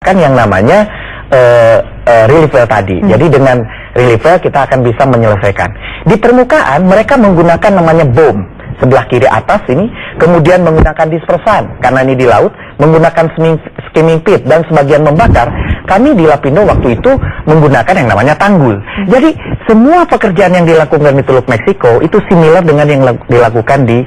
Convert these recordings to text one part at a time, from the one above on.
menambahkan yang namanya relief well tadi. Jadi dengan relief well kita akan bisa menyelesaikan. Di permukaan mereka menggunakan namanya bom sebelah kiri atas ini, kemudian menggunakan dispersan karena ini di laut, menggunakan skimming pit dan sebagian membakar. Kami di Lapindo waktu itu menggunakan yang namanya tanggul. Jadi semua pekerjaan yang dilakukan di Teluk Meksiko itu similar dengan yang dilakukan di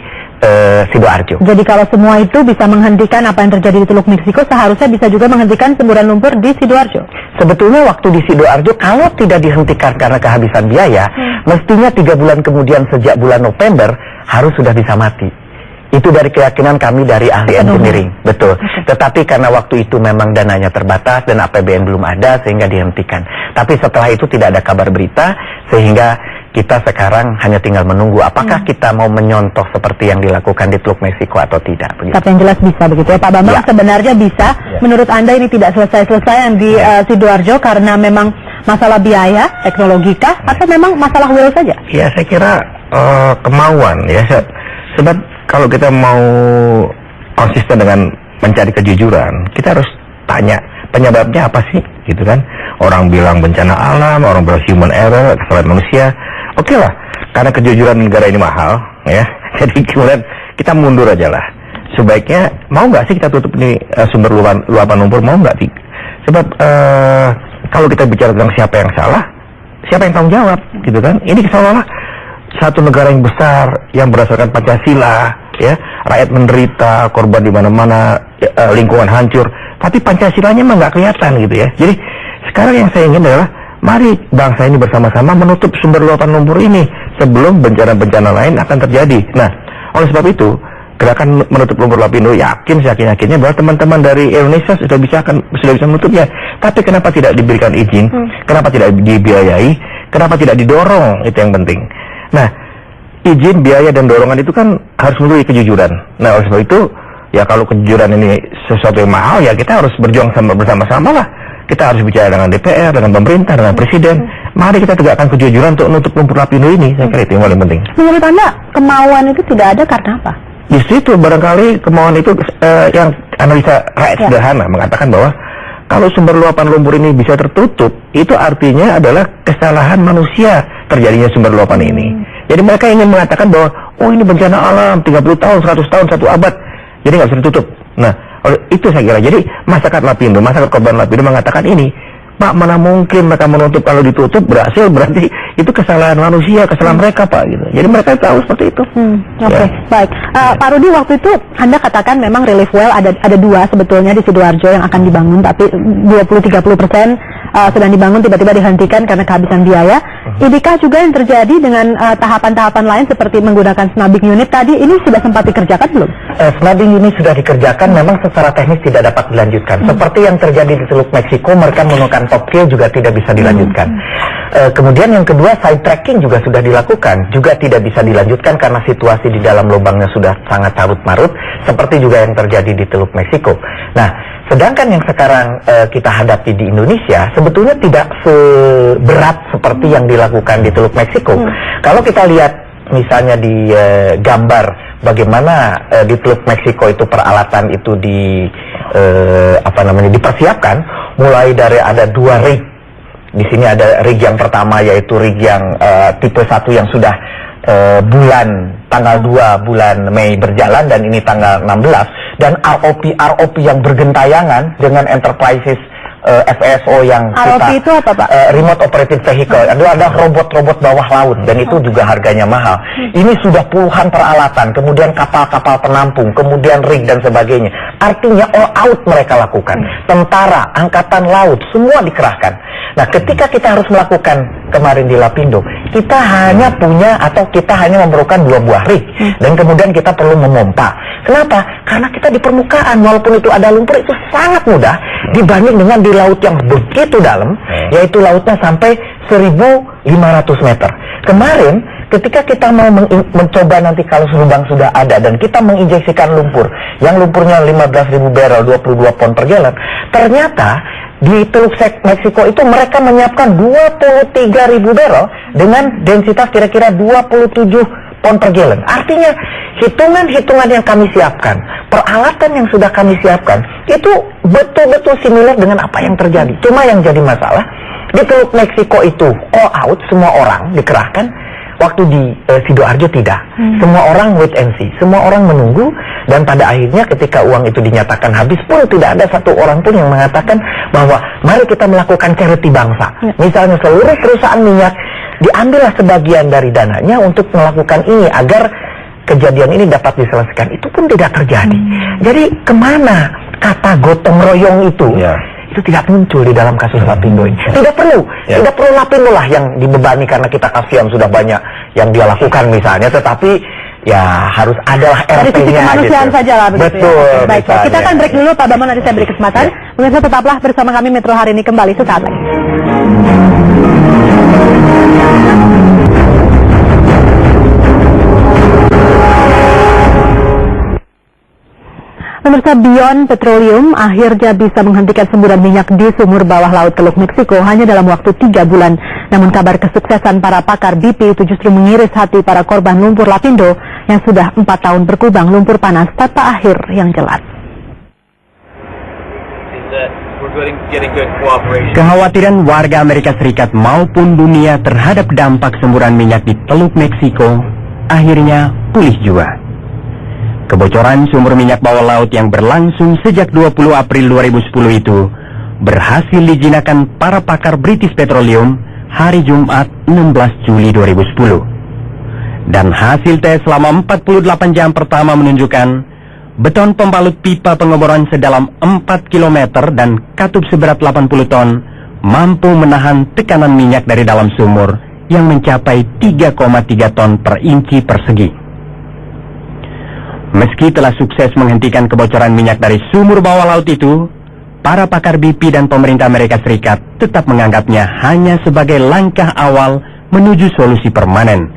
Sidoarjo. Jadi kalau semua itu bisa menghentikan apa yang terjadi di Teluk Meksiko, seharusnya bisa juga menghentikan semburan lumpur di Sidoarjo. Sebetulnya waktu di Sidoarjo kalau tidak dihentikan karena kehabisan biaya, mestinya 3 bulan kemudian sejak bulan November harus sudah bisa mati. Itu dari keyakinan kami dari ahli engineering, betul. Tetapi karena waktu itu memang dananya terbatas dan APBN belum ada sehingga dihentikan. Tapi setelah itu tidak ada kabar berita sehingga kita sekarang hanya tinggal menunggu apakah kita mau menyontoh seperti yang dilakukan di Teluk Meksiko atau tidak. Begitu. Tapi yang jelas bisa begitu ya Pak Bambang, sebenarnya bisa. Menurut Anda ini tidak selesai-selesai yang di Sidoarjo karena memang masalah biaya, teknologikah, atau memang masalah will saja? Ya saya kira kemauan ya. Sebab kalau kita mau konsisten dengan mencari kejujuran, kita harus tanya penyebabnya apa sih, gitu kan? Orang bilang bencana alam, orang bilang human error, kesalahan manusia. Oke lah, karena kejujuran negara ini mahal, ya. Jadi kemudian kita mundur aja lah. Sebaiknya mau nggak sih kita tutup ini sumber luapan lumpur, mau nggak sih? Sebab kalau kita bicara tentang siapa yang salah, siapa yang tanggung jawab, gitu kan? Ini seolah-olah satu negara yang besar yang berdasarkan Pancasila, ya, rakyat menderita, korban di mana-mana, lingkungan hancur, tapi Pancasilanya mah nggak kelihatan gitu ya. Jadi sekarang yang saya ingin adalah mari bangsa ini bersama-sama menutup sumber luapan lumpur ini sebelum bencana-bencana lain akan terjadi. Nah, oleh sebab itu gerakan menutup lumpur Lapindo yakinnya bahwa teman-teman dari Indonesia sudah bisa menutupnya. Tapi kenapa tidak diberikan izin? Kenapa tidak dibiayai? Kenapa tidak didorong? Itu yang penting. Nah, izin, biaya, dan dorongan itu kan harus melalui kejujuran. Nah, oleh sebab itu, ya kalau kejujuran ini sesuatu yang mahal, ya kita harus berjuang bersama-sama lah. Kita harus bicara dengan DPR, dengan pemerintah, dengan presiden. Mari kita tegakkan kejujuran untuk menutup lumpur Lapindo ini. Saya kira itu yang paling penting. Menurut Anda, kemauan itu tidak ada karena apa? Justru itu, barangkali kemauan itu yang analisa rakyat sederhana mengatakan bahwa kalau sumber luapan lumpur ini bisa tertutup, itu artinya adalah kesalahan manusia terjadinya sumber luapan ini. Jadi mereka ingin mengatakan bahwa, oh ini bencana alam, 30 tahun, 100 tahun, 1 abad, jadi nggak bisa ditutup. Nah, itu saya kira. Jadi masyarakat Lapindo, masyarakat korban Lapindo mengatakan ini, Pak, mana mungkin mereka menutup, kalau ditutup berhasil, berarti itu kesalahan manusia, kesalahan mereka, Pak. Gitu. Jadi mereka tahu seperti itu. Oke, baik. Pak Rudi, waktu itu Anda katakan memang relief well ada 2 sebetulnya di Sidoarjo yang akan dibangun, tapi 20-30% sedang dibangun tiba-tiba dihentikan karena kehabisan biaya. Idikah juga yang terjadi dengan tahapan-tahapan lain seperti menggunakan snubbing unit tadi, ini sudah sempat dikerjakan belum? Snubbing unit sudah dikerjakan, memang secara teknis tidak dapat dilanjutkan. Seperti yang terjadi di Teluk Meksiko, mereka menggunakan top kill juga tidak bisa dilanjutkan. Kemudian yang kedua, side tracking juga sudah dilakukan, juga tidak bisa dilanjutkan karena situasi di dalam lubangnya sudah sangat carut-marut, seperti juga yang terjadi di Teluk Meksiko. Nah, sedangkan yang sekarang kita hadapi di Indonesia sebetulnya tidak seberat seperti yang dilakukan di Teluk Meksiko. Kalau kita lihat misalnya di gambar bagaimana di Teluk Meksiko itu peralatan itu dipersiapkan, mulai dari ada 2 rig. Di sini ada rig yang pertama yaitu rig yang tipe 1 yang sudah tanggal 2 bulan Mei berjalan, dan ini tanggal 16, dan ROP yang bergentayangan dengan Enterprises FSO yang ROP itu apa, Pak? Remote Operated Vehicle. Ada robot-robot bawah laut, dan itu juga harganya mahal. Ini sudah puluhan peralatan, kemudian kapal-kapal penampung, kemudian rig dan sebagainya. Artinya all out mereka lakukan. Tentara, angkatan laut, semua dikerahkan. Nah, ketika kita harus melakukan kemarin di Lapindo, kita hanya memerlukan 2 buah rig, dan kemudian kita perlu memompa. Kenapa? Karena kita di permukaan, walaupun itu ada lumpur, itu sangat mudah dibanding dengan di laut yang begitu dalam, yaitu lautnya sampai 1.500 meter. Kemarin ketika kita mau mencoba nanti kalau lubang sudah ada dan kita menginjeksikan lumpur, yang lumpurnya 15.000 barrel, 22 pon per gallon, ternyata di Teluk Meksiko itu mereka menyiapkan 23.000 barrel dengan densitas kira-kira 27 pound per gallon. Artinya hitungan-hitungan yang kami siapkan, peralatan yang sudah kami siapkan, itu betul-betul similar dengan apa yang terjadi. Cuma yang jadi masalah, di Teluk Meksiko itu all out, semua orang dikerahkan. Waktu di Sidoarjo tidak. Semua orang wait and see. Semua orang menunggu. Dan pada akhirnya ketika uang itu dinyatakan habis pun tidak ada satu orang pun yang mengatakan bahwa mari kita melakukan charity bangsa. Misalnya seluruh perusahaan minyak diambillah sebagian dari dananya untuk melakukan ini agar kejadian ini dapat diselesaikan. Itu pun tidak terjadi. Jadi kemana kata gotong royong itu? Itu tidak muncul di dalam kasus Lapindo ini. Tidak perlu Lapindo lah yang dibebani karena kita kasihan sudah banyak yang dia lakukan misalnya, tetapi ya harus adalah RP-nya dari sisi kemanusiaan gitu. saja lah begitu. Betul. Ya. Baik, kita akan break dulu Pak Bambang, nanti saya beri kesempatan. Pemirsa tetaplah bersama kami, Metro hari ini kembali sesaat lagi. Pemirsa, Beyond Petroleum akhirnya bisa menghentikan semburan minyak di sumur bawah laut Teluk Meksiko hanya dalam waktu 3 bulan. Namun kabar kesuksesan para pakar BP itu justru mengiris hati para korban lumpur Lapindo yang sudah 4 tahun berkubang lumpur panas tanpa akhir yang jelas. Kekhawatiran warga Amerika Serikat maupun dunia terhadap dampak semburan minyak di Teluk Meksiko akhirnya pulih juga. Kebocoran sumber minyak bawah laut yang berlangsung sejak 20 April 2010 itu berhasil dijinakan para pakar British Petroleum hari Jumat 16 Juli 2010. Dan hasil tes selama 48 jam pertama menunjukkan beton pembalut pipa pengeboran sedalam 4 km dan katup seberat 80 ton mampu menahan tekanan minyak dari dalam sumur yang mencapai 3,3 ton per inci persegi. Meski telah sukses menghentikan kebocoran minyak dari sumur bawah laut itu, para pakar BP dan pemerintah Amerika Serikat tetap menganggapnya hanya sebagai langkah awal menuju solusi permanen,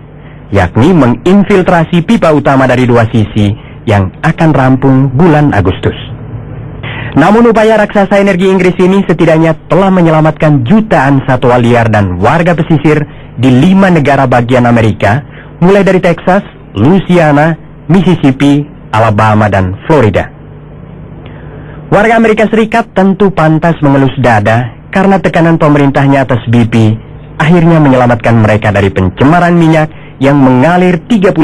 yakni menginfiltrasi pipa utama dari 2 sisi yang akan rampung bulan Agustus. Namun upaya raksasa energi Inggris ini setidaknya telah menyelamatkan jutaan satwa liar dan warga pesisir di 5 negara bagian Amerika, mulai dari Texas, Louisiana, Mississippi, Alabama, dan Florida. Warga Amerika Serikat tentu pantas mengelus dada karena tekanan pemerintahnya atas BP akhirnya menyelamatkan mereka dari pencemaran minyak yang mengalir 35.000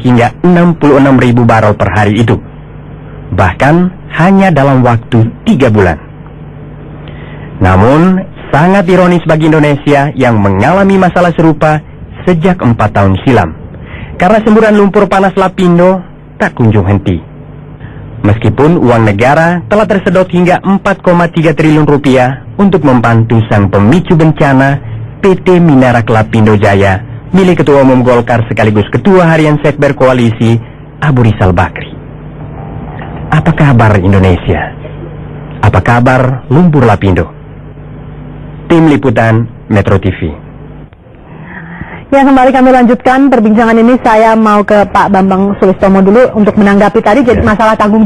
hingga 66.000 barel per hari itu. Bahkan hanya dalam waktu 3 bulan. Namun, sangat ironis bagi Indonesia yang mengalami masalah serupa sejak 4 tahun silam. Karena semburan lumpur panas Lapindo tak kunjung henti. Meskipun uang negara telah tersedot hingga 4,3 triliun rupiah untuk membantu sang pemicu bencana PT Minarak Lapindo Jaya milik Ketua Umum Golkar sekaligus Ketua Harian Sekber Koalisi Abu Rizal Bakri. Apa kabar Indonesia? Apa kabar lumpur Lapindo? Tim Liputan Metro TV. Ya, kembali kami lanjutkan perbincangan ini. Saya mau ke Pak Bambang Sulistomo dulu untuk menanggapi tadi jadi masalah tanggung